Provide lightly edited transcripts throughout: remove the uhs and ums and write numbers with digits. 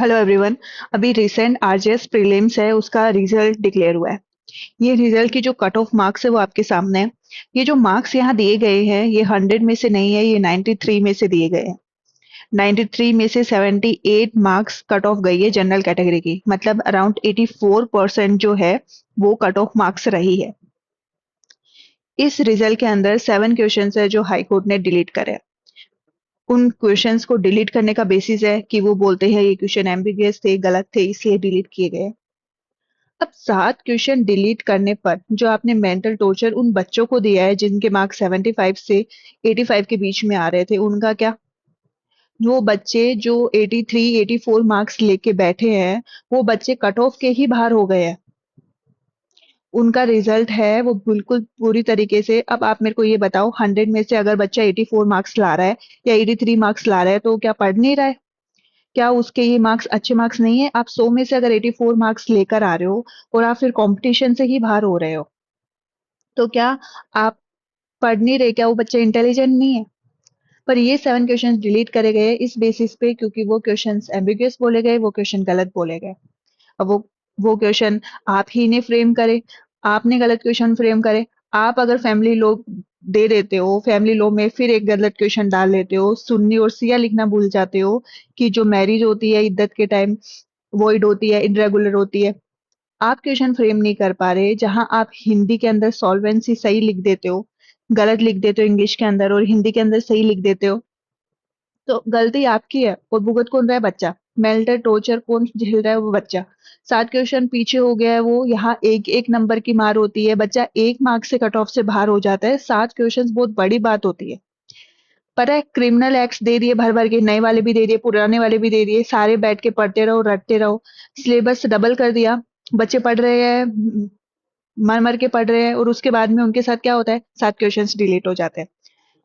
Hello everyone. अभी recent RJS prelims है, उसका रिजल्ट डिक्लेयर हुआ है। ये रिजल्ट की जो कट ऑफ मार्क्स है वो आपके सामने है। ये जो मार्क्स यहाँ दिए गए हैं ये 100 में से नहीं है, ये 93 में से दिए गए हैं। 93 में से 78 मार्क्स कट ऑफ गई है जनरल कैटेगरी की, मतलब अराउंड 84% जो है वो कट ऑफ मार्क्स रही है। इस रिजल्ट के अंदर 7 क्वेश्चंस है जो हाई कोर्ट ने डिलीट करे हैं। उन क्वेश्चंस को डिलीट करने का बेसिस है कि वो बोलते हैं ये क्वेश्चन एम्बिगियस थे, गलत थे, इसलिए डिलीट किए गए। अब 7 क्वेश्चन डिलीट करने पर जो आपने मेंटल टॉर्चर उन बच्चों को दिया है जिनके मार्क्स 75 से 85 के बीच में आ रहे थे, उनका क्या? वो बच्चे जो 83 84 मार्क्स लेके बैठे हैं, वो बच्चे कट ऑफ के ही बाहर हो गए हैं। उनका रिजल्ट है वो बिल्कुल पूरी तरीके से। अब आप मेरे को ये बताओ, 100 में से अगर बच्चा 84 मार्क्स ला रहा है या 83 मार्क्स ला रहा है तो क्या पढ़ नहीं रहा है? क्या उसके ये मार्क्स अच्छे मार्क्स नहीं है? आप 100 में से अगर 84 मार्क्स लेकर आ रहे हो और आप फिर कंपटीशन से ही बाहर हो रहे हो, तो क्या आप पढ़ नहीं रहे? क्या वो बच्चे इंटेलिजेंट नहीं है? पर ये 7 क्वेश्चंस डिलीट करे गए इस बेसिस पे क्योंकि वो क्वेश्चंस एम्बिगुअस बोले गए, वो क्वेश्चन गलत बोले गए। अब वो क्वेश्चन आप ही ने फ्रेम करे, आपने गलत क्वेश्चन फ्रेम करे। आप अगर फैमिली लॉ दे देते हो, फैमिली लॉ में फिर एक गलत क्वेश्चन डाल देते हो, सुन्नी और सिया लिखना भूल जाते हो कि जो मैरिज होती है इद्दत के टाइम वॉइड होती है, इनरेगुलर होती है। आप क्वेश्चन फ्रेम नहीं कर पा रहे, जहां आप हिंदी के अंदर सॉल्वेंसी सही लिख देते हो, गलत लिख देते हो इंग्लिश के अंदर और हिंदी के अंदर सही लिख देते हो। तो गलती आपकी है और भुगत कौन रहा है? बच्चा। मेंटल टॉर्चर कौन झेल रहा है? वो बच्चा। 7 क्वेश्चन पीछे हो गया है, वो यहाँ एक एक नंबर की मार होती है, बच्चा 1 मार्क से कट ऑफ से बाहर हो जाता है। 7 क्वेश्चन बहुत बड़ी बात होती है। पता है, क्रिमिनल एक्ट्स दे दिए भर भर के, नए वाले भी दे दिए, पुराने वाले भी दे दिए, सारे बैठ के पढ़ते रहो, रटते रहो। सिलेबस डबल कर दिया। बच्चे पढ़ रहे हैं, मर मर के पढ़ रहे हैं और उसके बाद में उनके साथ क्या होता है? 7 क्वेश्चंस डिलीट हो जाते हैं।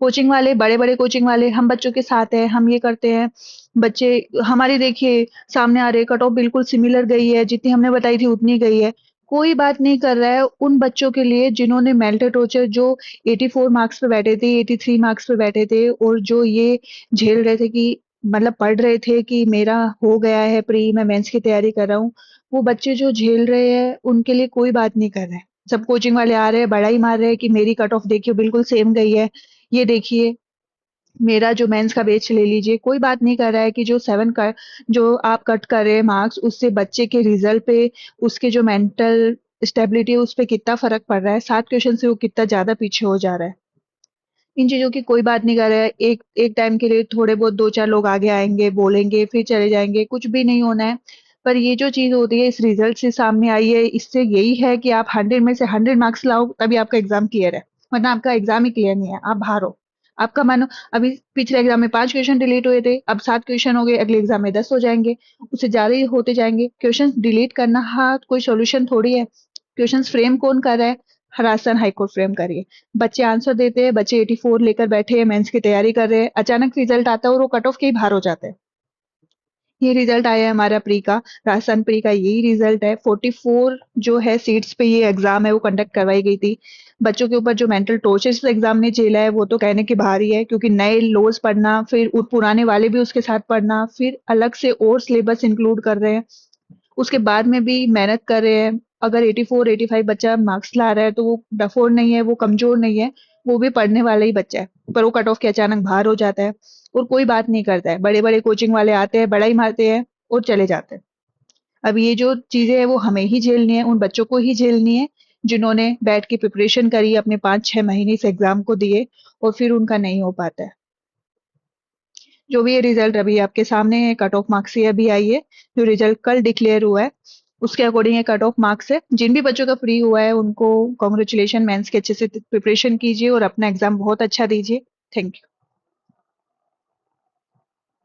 कोचिंग वाले, बड़े बड़े कोचिंग वाले हम बच्चों के साथ हैं, हम ये करते हैं। बच्चे हमारी देखिए सामने आ रहे, कट ऑफ बिल्कुल सिमिलर गई है, जितनी हमने बताई थी उतनी गई है। कोई बात नहीं कर रहा है उन बच्चों के लिए जिन्होंने मेंटल टॉर्चर, जो 84 मार्क्स पे बैठे थे, 83 मार्क्स पे बैठे थे और जो ये झेल रहे थे कि मतलब पढ़ रहे थे कि मेरा हो गया है प्री, मैं मेंस की तैयारी कर रहा हूँ। वो बच्चे जो झेल रहे हैं उनके लिए कोई बात नहीं कर रहे हैं। सब कोचिंग वाले आ रहे हैं, बड़ा ही मार रहे हैं कि मेरी कट ऑफ देखिए बिल्कुल सेम गई है, ये देखिए मेरा जो मेंस का बैच ले लीजिए। कोई बात नहीं कर रहा है कि जो 7 का जो आप कट कर रहे हैं मार्क्स, उससे बच्चे के रिजल्ट पे, उसके जो मेंटल स्टेबिलिटी है उस पे कितना फर्क पड़ रहा है। 7 क्वेश्चन से वो कितना ज्यादा पीछे हो जा रहा है। इन चीजों की कोई बात नहीं कर रहा है। एक एक टाइम के लिए थोड़े बहुत 2 4 लोग आगे आएंगे, बोलेंगे, फिर चले जाएंगे, कुछ भी नहीं होना है। पर ये जो चीज होती है इस रिजल्ट से सामने आई है, इससे यही है कि आप 100 में से 100 मार्क्स लाओ तभी आपका एग्जाम क्लियर है, वरना आपका एग्जाम ही क्लियर नहीं है, आप बाहर हो। आपका मानो अभी पिछले एग्जाम में 5 क्वेश्चन डिलीट हुए थे, अब 7 क्वेश्चन हो गए, अगले एग्जाम में 10 हो जाएंगे, उससे ज्यादा ही होते जाएंगे। क्वेश्चन डिलीट करना हाँ कोई सोल्यूशन थोड़ी है। क्वेश्चन फ्रेम कौन कर रहा है? राजस्थान हाईकोर्ट फ्रेम करिए। बच्चे आंसर देते हैं, बच्चे 84 लेकर बैठे हैं, मेंस की तैयारी कर रहे हैं, अचानक रिजल्ट आता है और वो कट ऑफ के ही बाहर हो जाते हैं। ये रिजल्ट आया है हमारा प्री का, राजस्थान प्री का यही रिजल्ट है। 44 जो है सीट्स पे ये एग्जाम है वो कंडक्ट करवाई गई थी। बच्चों के ऊपर जो मेंटल टॉर्चर इस एग्जाम ने झेला है वो तो कहने के बाहर ही है, क्योंकि नए लॉज पढ़ना, फिर पुराने वाले भी उसके साथ पढ़ना, फिर अलग से और सिलेबस इंक्लूड कर रहे हैं, उसके बाद में भी मेहनत कर रहे हैं। अगर 84 85 बच्चा मार्क्स ला रहा है तो वो डफोर नहीं है, वो कमजोर नहीं है, वो भी पढ़ने वाला ही बच्चा है, पर वो कट ऑफ के अचानक बाहर हो जाता है और कोई बात नहीं करता है। बड़े बड़े कोचिंग वाले आते हैं, बड़ा ही मारते हैं और चले जाते हैं। अब ये जो चीजें है वो हमें ही झेलनी है, उन बच्चों को ही झेलनी है जिन्होंने बैठ के प्रिपरेशन करी, अपने 5 6 महीने इस एग्जाम को दिए और फिर उनका नहीं हो पाता है। जो भी ये रिजल्ट अभी आपके सामने है, कट ऑफ मार्क्स ये अभी आई है, जो रिजल्ट कल डिक्लेयर हुआ है उसके अकॉर्डिंग ये कट ऑफ मार्क्स है। जिन भी बच्चों का फ्री हुआ है उनको कॉन्ग्रेचुलेशन, मेंस के अच्छे से प्रिपरेशन कीजिए और अपना एग्जाम बहुत अच्छा दीजिए। Thank you.